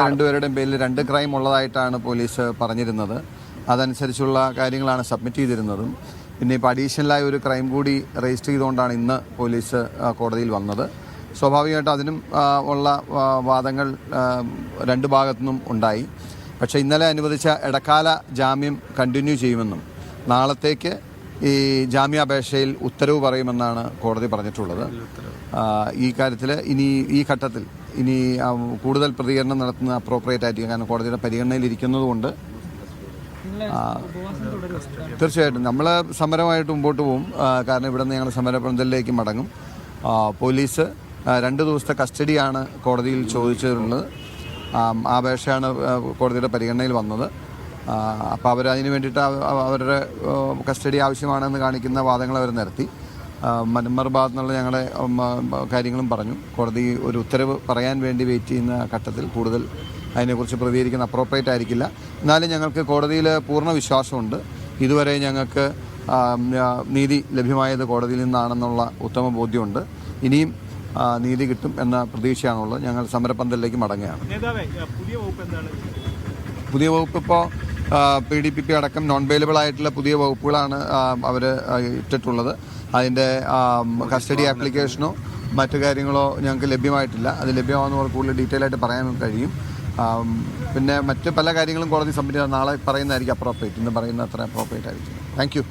രണ്ടുപേരുടെയും പേരിൽ 2 crime ഉള്ളതായിട്ടാണ് police പറഞ്ഞിരുന്നത്. അതനുസരിച്ചുള്ള കാര്യങ്ങളാണ് സബ്മിറ്റ് ചെയ്തിരുന്നതും. പിന്നെ ഇപ്പോൾ അഡീഷണലായ ഒരു ക്രൈം കൂടി രജിസ്റ്റർ ചെയ്തുകൊണ്ടാണ് ഇന്ന് പോലീസ് കോടതിയിൽ വന്നത്. സ്വാഭാവികമായിട്ടും അതിനും ഉള്ള വാദങ്ങൾ 2 ഭാഗത്തു നിന്നും ഉണ്ടായി. പക്ഷേ ഇന്നലെ അനുവദിച്ച ഇടക്കാല ജാമ്യം കണ്ടിന്യൂ ചെയ്യുമെന്നും നാളത്തേക്ക് ഈ ജാമ്യാപേക്ഷയിൽ ഉത്തരവ് പറയുമെന്നാണ് കോടതി പറഞ്ഞിട്ടുള്ളത്. ഈ കാര്യത്തിൽ ഈ ഘട്ടത്തിൽ കൂടുതൽ പ്രതികരണം നടത്തുന്ന അപ്രോപ്രിയേറ്റ് ആയിരിക്കും. കാരണം കോടതിയുടെ പരിഗണനയിൽ ഇരിക്കുന്നതുകൊണ്ട് തീർച്ചയായിട്ടും നമ്മൾ സമരമായിട്ട് മുമ്പോട്ട് പോകും. കാരണം ഇവിടെ നിന്ന് ഞങ്ങൾ സമരപന്തലിലേക്ക് മടങ്ങും. പോലീസ് 2 ദിവസത്തെ കസ്റ്റഡിയാണ് കോടതിയിൽ ചോദിച്ചിട്ടുള്ളത്. ആ അപേക്ഷയാണ് കോടതിയുടെ പരിഗണനയിൽ വന്നത്. അപ്പോൾ അവരതിന് വേണ്ടിയിട്ട് അവരുടെ കസ്റ്റഡി ആവശ്യമാണെന്ന് കാണിക്കുന്ന വാദങ്ങൾ അവർ നിരത്തി. മറുഭാഗത്തു നിന്നുള്ള ഞങ്ങളുടെ കാര്യങ്ങളും പറഞ്ഞു. കോടതി ഒരു ഉത്തരവ് പറയാൻ വേണ്ടി വെയിറ്റ് ചെയ്യുന്ന ഘട്ടത്തിൽ കൂടുതൽ അതിനെക്കുറിച്ച് പ്രതികരിക്കുന്ന അപ്രോപ്രിയേറ്റ് ആയിരിക്കില്ല. എന്നാലും ഞങ്ങൾക്ക് കോടതിയിൽ പൂർണ്ണ വിശ്വാസമുണ്ട്. ഇതുവരെ ഞങ്ങൾക്ക് നീതി ലഭ്യമായത് കോടതിയിൽ നിന്നാണെന്നുള്ള ഉത്തമ ബോധ്യമുണ്ട്. ഇനിയും നീതി കിട്ടും എന്ന പ്രതീക്ഷയാണുള്ളത്. ഞങ്ങൾ സമരപന്തലിലേക്ക് മടങ്ങുകയാണ്. പുതിയ വകുപ്പ് ഇപ്പോൾ PDPP അടക്കം നോൺ ബെയിലബിൾ ആയിട്ടുള്ള പുതിയ വകുപ്പുകളാണ് അവർ ഇട്ടിട്ടുള്ളത്. അതിൻ്റെ കസ്റ്റഡി ആപ്ലിക്കേഷനോ മറ്റു കാര്യങ്ങളോ ഞങ്ങൾക്ക് ലഭ്യമായിട്ടില്ല. അത് ലഭ്യമാകുന്നവർ കൂടുതൽ ഡീറ്റെയിൽ ആയിട്ട് പറയാൻ കഴിയും. പിന്നെ മറ്റ് പല കാര്യങ്ങളും കോടതി സബ്മിറ്റ് ചെയ്താൽ നാളെ പറയുന്നതായിരിക്കും അപ്രോപ്രിയേറ്റ്. ഇന്ന് പറയുന്ന അത്ര അപ്രോപ്രിയേറ്റ് ആയിരിക്കും. Thank you.